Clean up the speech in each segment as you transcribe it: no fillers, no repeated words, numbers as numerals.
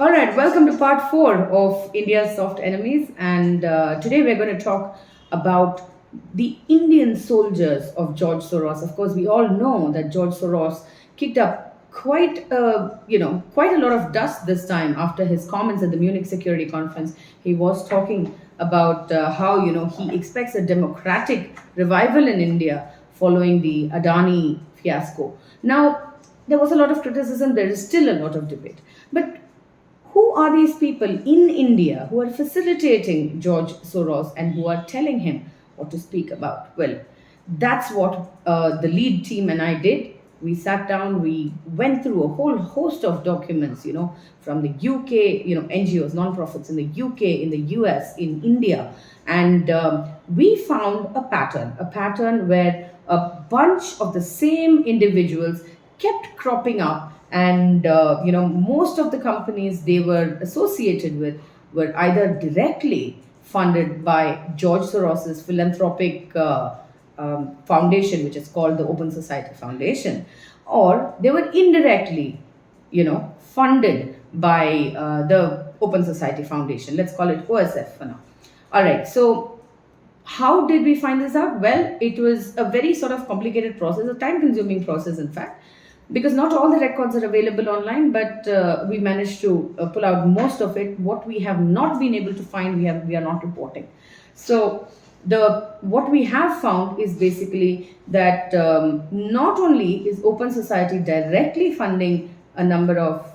All right, welcome to part four of India's soft enemies. And today we're going to talk about the Indian soldiers of George Soros. Of course, we all know that George Soros kicked up quite a lot of dust this time after his comments at the Munich Security Conference. He was talking about how he expects a democratic revival in India following the Adani fiasco. Now, there was a lot of criticism. There is still a lot of debate, but who are these people in India who are facilitating George Soros and who are telling him what to speak about? Well, that's what the lead team and I did. We sat down, we went through a whole host of documents, from the UK, NGOs, non-profits in the UK, in the US, in India. And we found a pattern where a bunch of the same individuals kept cropping up, and most of the companies they were associated with were either directly funded by George Soros's philanthropic foundation, which is called the Open Society Foundation, or they were indirectly funded by the Open Society Foundation. Let's call it OSF for now. All right, so how did we find this out? Well, it was a very sort of complicated process, a time consuming process, in fact, because not all the records are available online, but we managed to pull out most of it. What we have not been able to find, we are not reporting. So the what we have found is basically that not only is Open Society directly funding a number of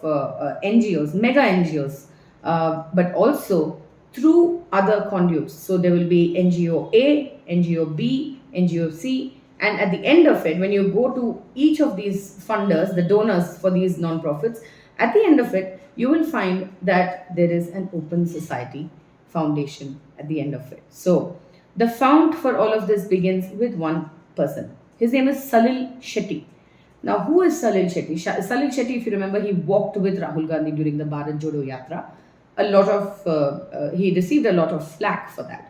NGOs, mega NGOs, but also through other conduits. So there will be NGO A, NGO B, NGO C, and at the end of it, when you go to each of these funders, the donors for these non-profits, at the end of it, you will find that there is an Open Society Foundation at the end of it. So the fount for all of this begins with one person. His name is Salil Shetty. Now, who is Salil Shetty? Salil Shetty, if you remember, he walked with Rahul Gandhi during the Bharat Jodo Yatra. He received a lot of flack for that.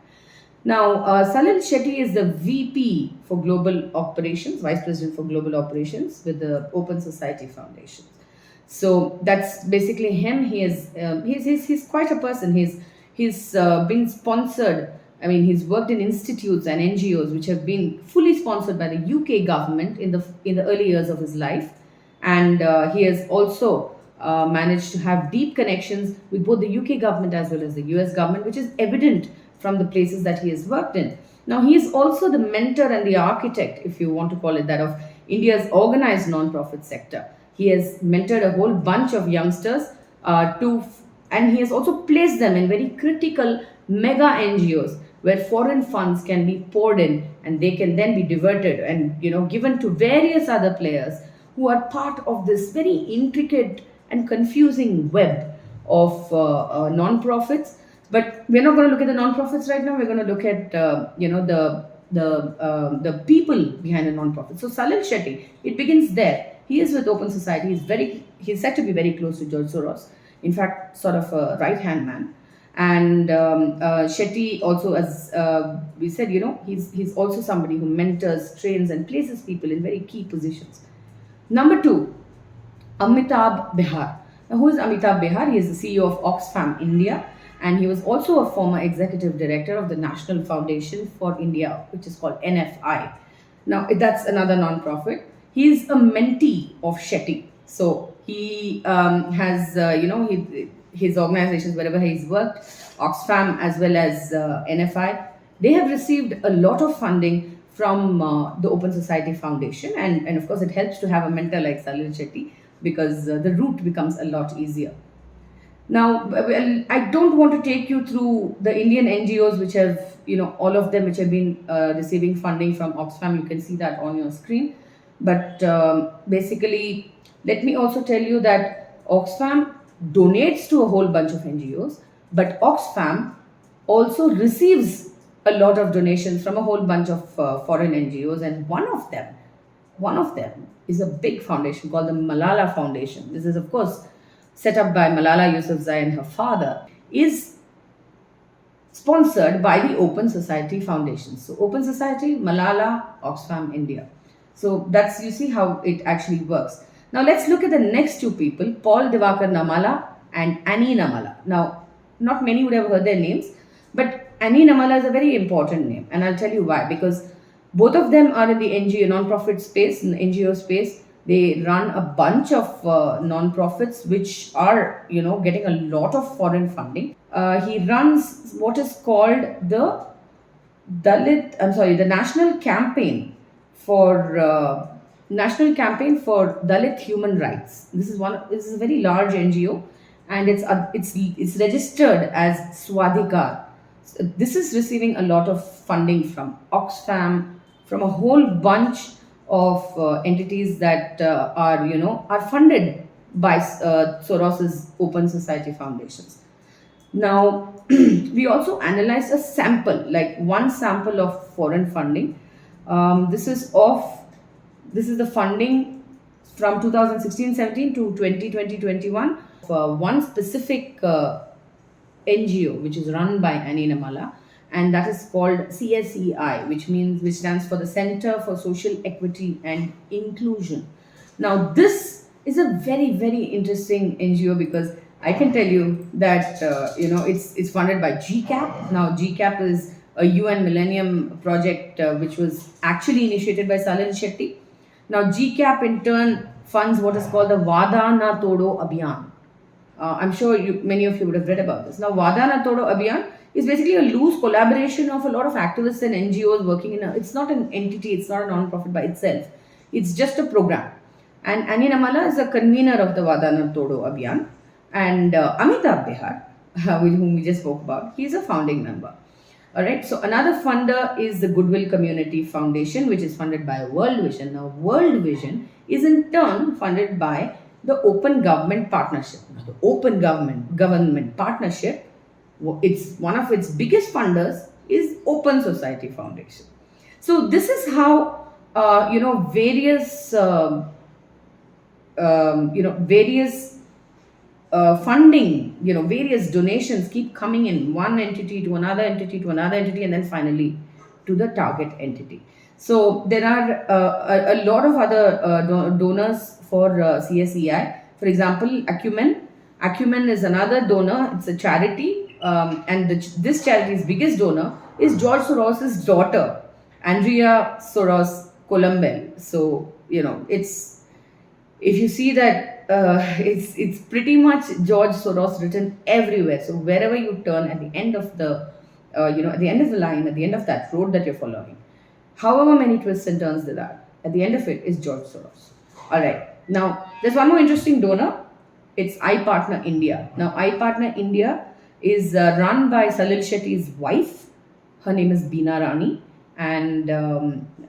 Now, Salil Shetty is the VP for Global Operations, Vice President for Global Operations with the Open Society Foundation. So that's basically him. He's quite a person. He's been sponsored. I mean, he's worked in institutes and NGOs which have been fully sponsored by the UK government in the early years of his life, and he has also managed to have deep connections with both the UK government as well as the US government, which is evident from the places that he has worked in. Now, he is also the mentor and the architect, if you want to call it that, of India's organized non-profit sector. He has mentored a whole bunch of youngsters and he has also placed them in very critical mega NGOs where foreign funds can be poured in and they can then be diverted and given to various other players who are part of this very intricate and confusing web of non-profits. But we're not going to look at the non-profits right now. We're going to look at the people behind the non-profits. So Salil Shetty, it begins there. He is with Open Society. He's said to be very close to George Soros. In fact, sort of a right-hand man. And Shetty also, as we said, he's also somebody who mentors, trains, and places people in very key positions. Number two, Amitabh Behar. Now, who is Amitabh Behar? He is the CEO of Oxfam India, and he was also a former executive director of the National Foundation for India, which is called NFI. Now, that's another non-profit. He is a mentee of Shetty. So he has, his organizations, wherever he's worked, Oxfam as well as NFI, they have received a lot of funding from the Open Society Foundation. And of course, it helps to have a mentor like Salil Shetty because the route becomes a lot easier. Now, well, I don't want to take you through the Indian NGOs, which have, all of them which have been receiving funding from Oxfam. You can see that on your screen. But basically, let me also tell you that Oxfam donates to a whole bunch of NGOs, but Oxfam also receives a lot of donations from a whole bunch of foreign NGOs, and one of them is a big foundation called the Malala Foundation. This is, of course, set up by Malala Yousafzai and her father, is sponsored by the Open Society Foundation. So Open Society, Malala, Oxfam India. So that's, you see how it actually works. Now let's look at the next two people, Paul Divakar Namala and Annie Namala. Now, not many would have heard their names, but Annie Namala is a very important name, and I'll tell you why. Because both of them are in the NGO non-profit space, in the NGO space. They run a bunch of non-profits which are, getting a lot of foreign funding. He runs what is called the National Campaign for Dalit Human Rights. This is a very large NGO, and it's registered as Swadhikar. So this is receiving a lot of funding from Oxfam, from a whole bunch of entities that are funded by Soros's Open Society Foundations. Now, we also analyzed a sample, like one sample of foreign funding. This is the funding from 2016-17 to 2020-21 for one specific NGO which is run by Annie Namala, and that is called CSEI, which stands for the Center for Social Equity and Inclusion. Now, this is a very, very interesting NGO because I can tell you that it's funded by GCAP. Now, GCAP is a UN Millennium Project which was actually initiated by Salil Shetty. Now, GCAP in turn funds what is called the Vada Na Todo Abhiyan. I'm sure many of you would have read about this. Now, Vada Na Todo Abhiyan is basically a loose collaboration of a lot of activists and NGOs working it's not an entity, it's not a non-profit by itself. It's just a program. And Annie Namala is the convener of the Vada Na Todo Abhiyan. And Amitabh Behar, with whom we just spoke about, he's a founding member. All right. So another funder is the Goodwill Community Foundation, which is funded by World Vision. Now, World Vision is in turn funded by the Open Government Partnership. Now, the Open Government Partnership, it's one of its biggest funders is Open Society Foundation. So this is how various funding, various donations keep coming in, one entity to another entity to another entity, and then finally to the target entity. So there are a lot of other donors for CSEI. For example, Acumen. Acumen is another donor. It's a charity, and this charity's biggest donor is George Soros's daughter, Andrea Soros Colombel. So it's, if you see that, it's pretty much George Soros written everywhere. So wherever you turn, at the end of the at the end of the line, at the end of that road that you're following, however many twists and turns there are, at the end of it is George Soros. All right. Now, there's one more interesting donor. It's iPartner India. Now, iPartner India is run by Salil Shetty's wife. Her name is Beena Rani, and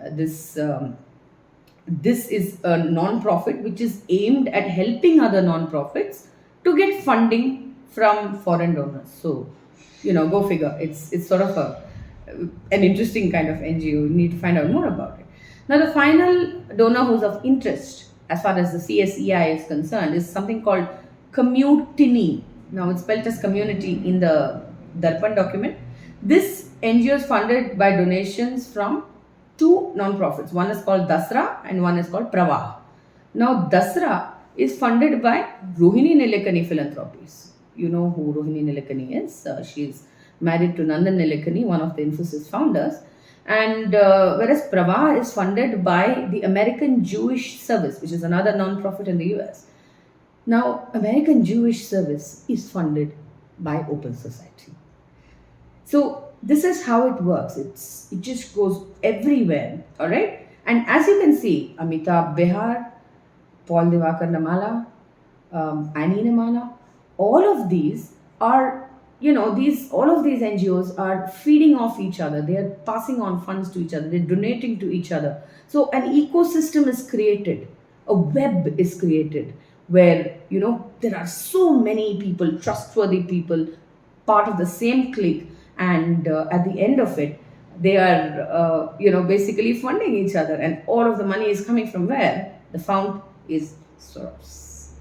this is a non-profit which is aimed at helping other non-profits to get funding from foreign donors. So, go figure. It's sort of an interesting kind of NGO. You need to find out more about it. Now, the final donor who's of interest as far as the CSEI is concerned is something called Commutini. Now, it's spelled as community in the Darpan document. This NGO is funded by donations from two non-profits. One is called Dasra and one is called Pravah. Now, Dasra is funded by Rohini Nilekani Philanthropies. You know who Rohini Nilekani is. She's married to Nandan Nilekani, one of the Infosys founders. And whereas Pravah is funded by the American Jewish Service, which is another non-profit in the US. Now, American Jewish Service is funded by Open Society. So, this is how it works. It just goes everywhere, all right? And as you can see, Amitabh Behar, Paul Divakar Namala, Annie Namala, all of these are, all of these NGOs are feeding off each other. They are passing on funds to each other. They're donating to each other. So an ecosystem is created. A web is created where, there are so many people, trustworthy people, part of the same clique. And at the end of it, they are, basically funding each other. And all of the money is coming from where? The fount is Soros.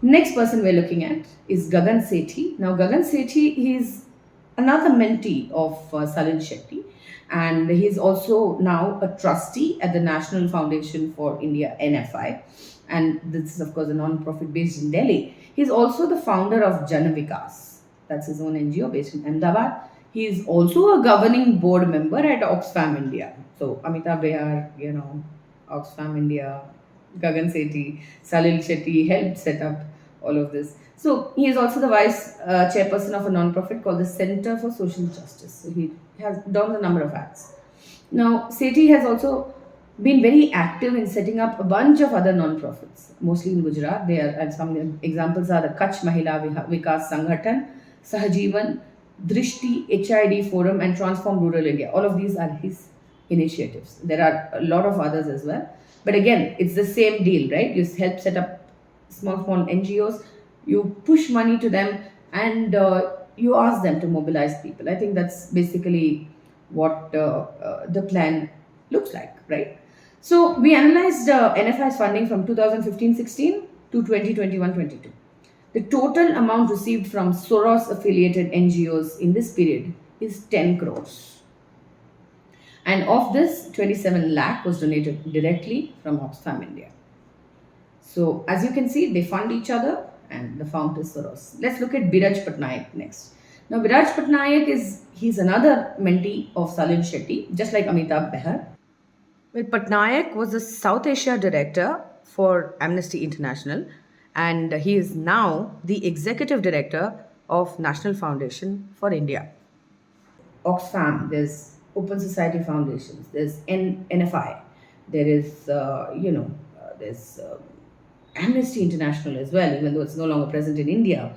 Next person we're looking at is Gagan Sethi. Now, Gagan Sethi is another mentee of Salil Shetty. And he's also now a trustee at the National Foundation for India, NFI. and this is of course a non-profit based in Delhi. He's also the founder of Janavikas. That's his own NGO based in Ahmedabad. He is also a governing board member at Oxfam India. So Amitabh Behar, Oxfam India, Gagan Sethi, Salil Shetty helped set up all of this. So he is also the vice chairperson of a non-profit called the Center for Social Justice. So he has done a number of acts. Now, Sethi has also been very active in setting up a bunch of other non-profits, mostly in Gujarat. There are some examples are the Kutch Mahila Vikas Sanghatan, Sahajivan, Drishti, HID Forum, and Transform Rural India. All of these are his initiatives. There are a lot of others as well. But again, it's the same deal, right? You help set up small NGOs, you push money to them, and you ask them to mobilize people. I think that's basically what the plan looks like, right? So we analyzed NFI's funding from 2015-16 to 2021-22. The total amount received from Soros affiliated NGOs in this period is 10 crores. And of this, 27 lakh was donated directly from Oxfam India. So as you can see, they fund each other and the founder is Soros. Let's look at Biraj Patnaik next. Now Biraj Patnaik he's another mentee of Salil Shetty, just like Amitabh Behar. Well, Patnaik was the South Asia director for Amnesty International, and he is now the executive director of National Foundation for India. Oxfam, there's Open Society Foundations, there's NFI, there is, there's Amnesty International as well, even though it's no longer present in India.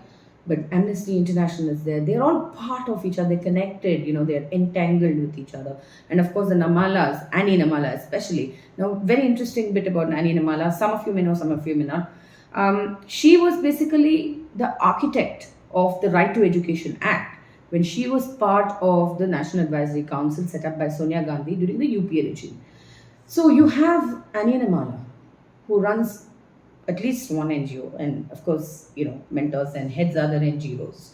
But Amnesty International is there. They're all part of each other, they're connected, they're entangled with each other. And of course, the Namalas, Annie Namala especially. Now, very interesting bit about Annie Namala. Some of you may know, some of you may not. She was basically the architect of the Right to Education Act when she was part of the National Advisory Council set up by Sonia Gandhi during the UPA regime. So you have Annie Namala, who runs at least one NGO, and of course, mentors and heads other NGOs.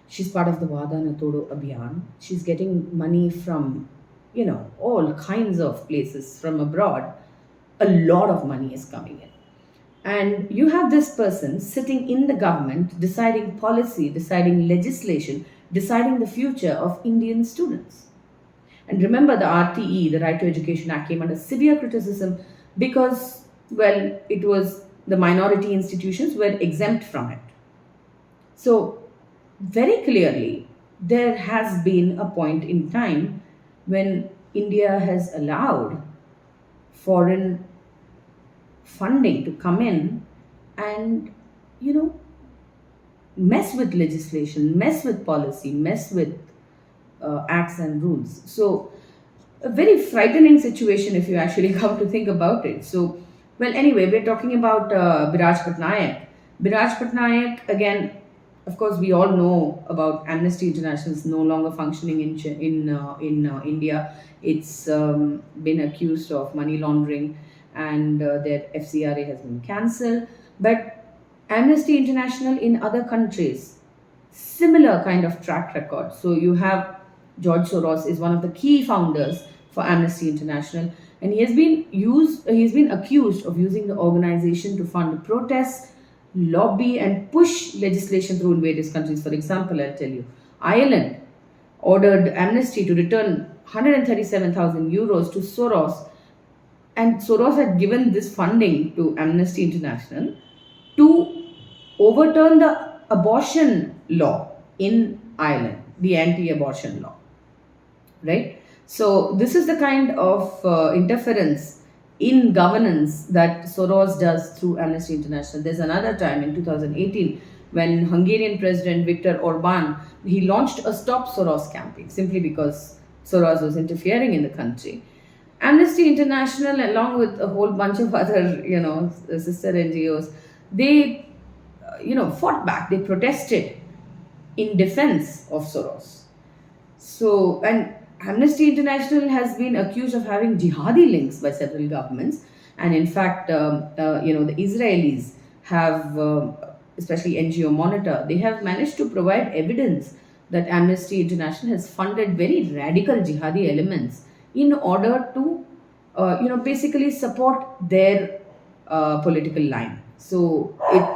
She's part of the Vada Natodo Abhiyan. She's getting money from, all kinds of places from abroad. A lot of money is coming in. And you have this person sitting in the government, deciding policy, deciding legislation, deciding the future of Indian students. And remember, the RTE, the Right to Education Act, came under severe criticism because, it was the minority institutions were exempt from it. So, very clearly, there has been a point in time when India has allowed foreign funding to come in and, mess with legislation, mess with policy, mess with acts and rules. So, a very frightening situation if you actually come to think about it. So, anyway, we're talking about Biraj Patnaik. Biraj Patnaik, again, of course, we all know about Amnesty International is no longer functioning in India. It's been accused of money laundering, and their FCRA has been cancelled. But Amnesty International in other countries, similar kind of track record. So you have George Soros is one of the key founders for Amnesty International. And he's been accused of using the organization to fund protests, lobby, and push legislation through in various countries. For example, I'll tell you, Ireland ordered Amnesty to return 137,000 euros to Soros. And Soros had given this funding to Amnesty International to overturn the abortion law in Ireland, the anti-abortion law, right? So this is the kind of interference in governance that Soros does through Amnesty International. There's another time in 2018 when Hungarian President Viktor Orban, he launched a Stop Soros campaign simply because Soros was interfering in the country. Amnesty International, along with a whole bunch of other, sister NGOs, they, fought back. They protested in defense of Soros. So, and Amnesty International has been accused of having jihadi links by several governments, and in fact, the Israelis have, especially NGO Monitor, they have managed to provide evidence that Amnesty International has funded very radical jihadi elements in order to, basically support their political line. So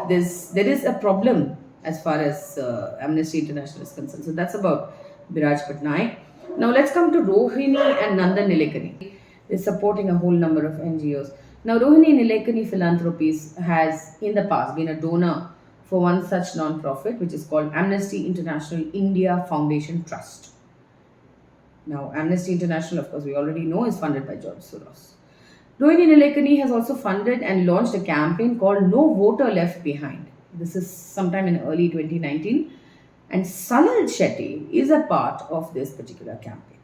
there is a problem as far as Amnesty International is concerned. So that's about Biraj Patnaik. Now let's come to Rohini and Nandan Nilekani. Is supporting a whole number of NGOs. Now Rohini Nilekani Philanthropies has in the past been a donor for one such non-profit, which is called Amnesty International India Foundation Trust. Now, Amnesty International, of course, we already know is funded by George Soros. Rohini Nilekani has also funded and launched a campaign called No Voter Left Behind. This is sometime in early 2019. And Salil Shetty is a part of this particular campaign.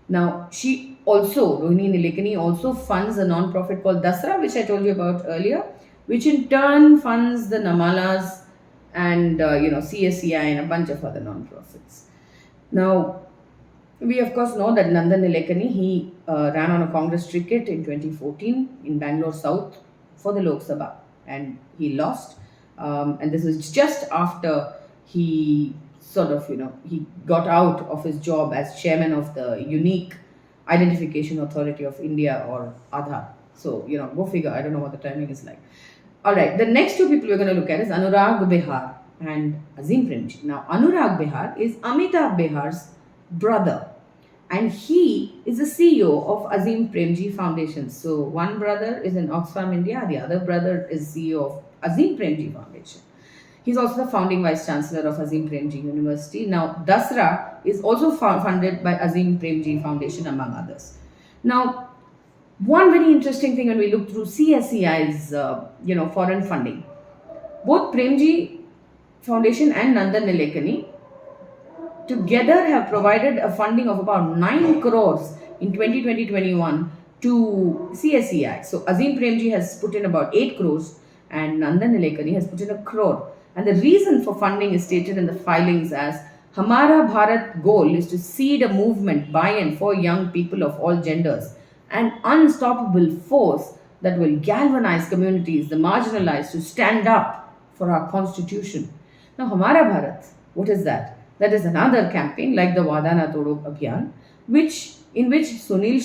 Now, Rohini Nilekani also funds a non-profit called Dasra, which I told you about earlier, which in turn funds the Namalas and CSCI and a bunch of other non-profits. Now, we of course know that Nandan Nilekani, he ran on a Congress ticket in 2014 in Bangalore South for the Lok Sabha, and he lost. And this was just after he he got out of his job as chairman of the Unique Identification Authority of India, or Aadhaar. So, go figure. I don't know what the timing is like. All right, the next two people we're going to look at is Anurag Behar and Azim Premji. Now, Anurag Behar is Amitabh Behar's brother, and he is the CEO of Azim Premji Foundation. So one brother is in Oxfam India, the other brother is CEO of Azim Premji Foundation. He's also the founding vice chancellor of Azim Premji University. Now Dasra is also funded by Azim Premji Foundation, among others. Now, one very interesting thing when we look through CSCI's foreign funding, both Premji Foundation and Nandan Nilekani together have provided a funding of about 9 crores in 2020-21 to CSCI. So Azim Premji has put in about 8 crores and Nandan Nilekani has put in 1 crore. And the reason for funding is stated in the filings as Hamara Bharat goal is to seed a movement by and for young people of all genders, an unstoppable force that will galvanize communities, the marginalized, to stand up for our constitution. Now, Hamara Bharat, what is that? That is another campaign like the Vadana Todo Abhiyan, in which Salil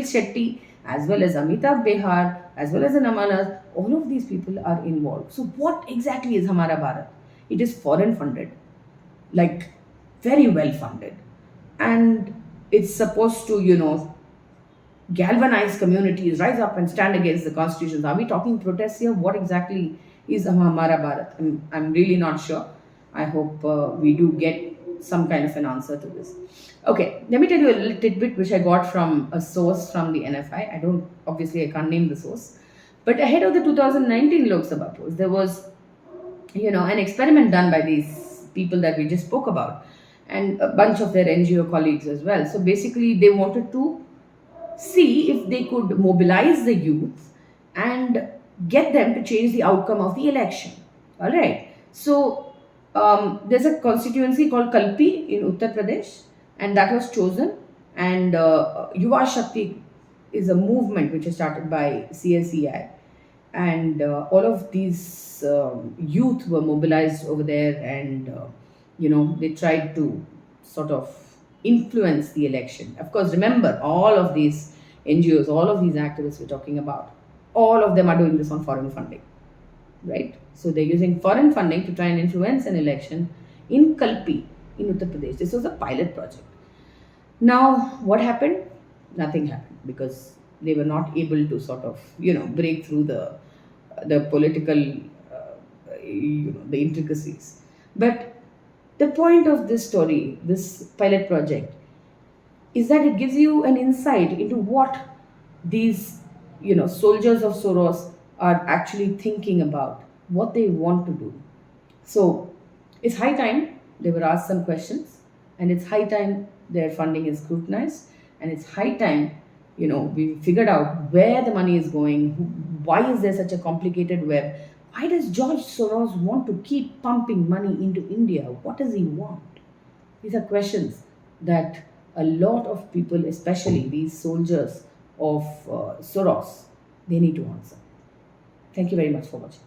Shetty, as well as Amitabh Behar, as well as the Namalas, all of these people are involved. So what exactly is Hamara Bharat? It is foreign funded, like very well funded. And it's supposed to, galvanize communities, rise up and stand against the constitutions. Are we talking protests here? What exactly is Hamara Bharat? I'm really not sure. I hope we do get some kind of an answer to this. Okay, let me tell you a little tidbit which I got from a source from the NFI. I can't name the source. But ahead of the 2019 Lok Sabha polls, there was, an experiment done by these people that we just spoke about and a bunch of their NGO colleagues as well. So basically, they wanted to see if they could mobilize the youth and get them to change the outcome of the election. All right. So there's a constituency called Kalpi in Uttar Pradesh, and that was chosen. And Yuva Shakti is a movement which is started by CSCI, and all of these youth were mobilized over there, and they tried to sort of influence the election. Of course, remember, all of these NGOs, all of these activists we're talking about, all of them are doing this on foreign funding, right? So they're using foreign funding to try and influence an election in Kalpi in Uttar Pradesh. This was a pilot project. Now, what happened? Nothing happened because they were not able to sort of, break through the political, the intricacies. But the point of this story, this pilot project, is that it gives you an insight into what these, soldiers of Soros are actually thinking about, what they want to do. So it's high time they were asked some questions, and it's high time their funding is scrutinized, and it's high time, we figured out where the money is going, why is there such a complicated web, why does George Soros want to keep pumping money into India, what does he want? These are questions that a lot of people, especially these soldiers of Soros, they need to answer. Thank you very much for watching.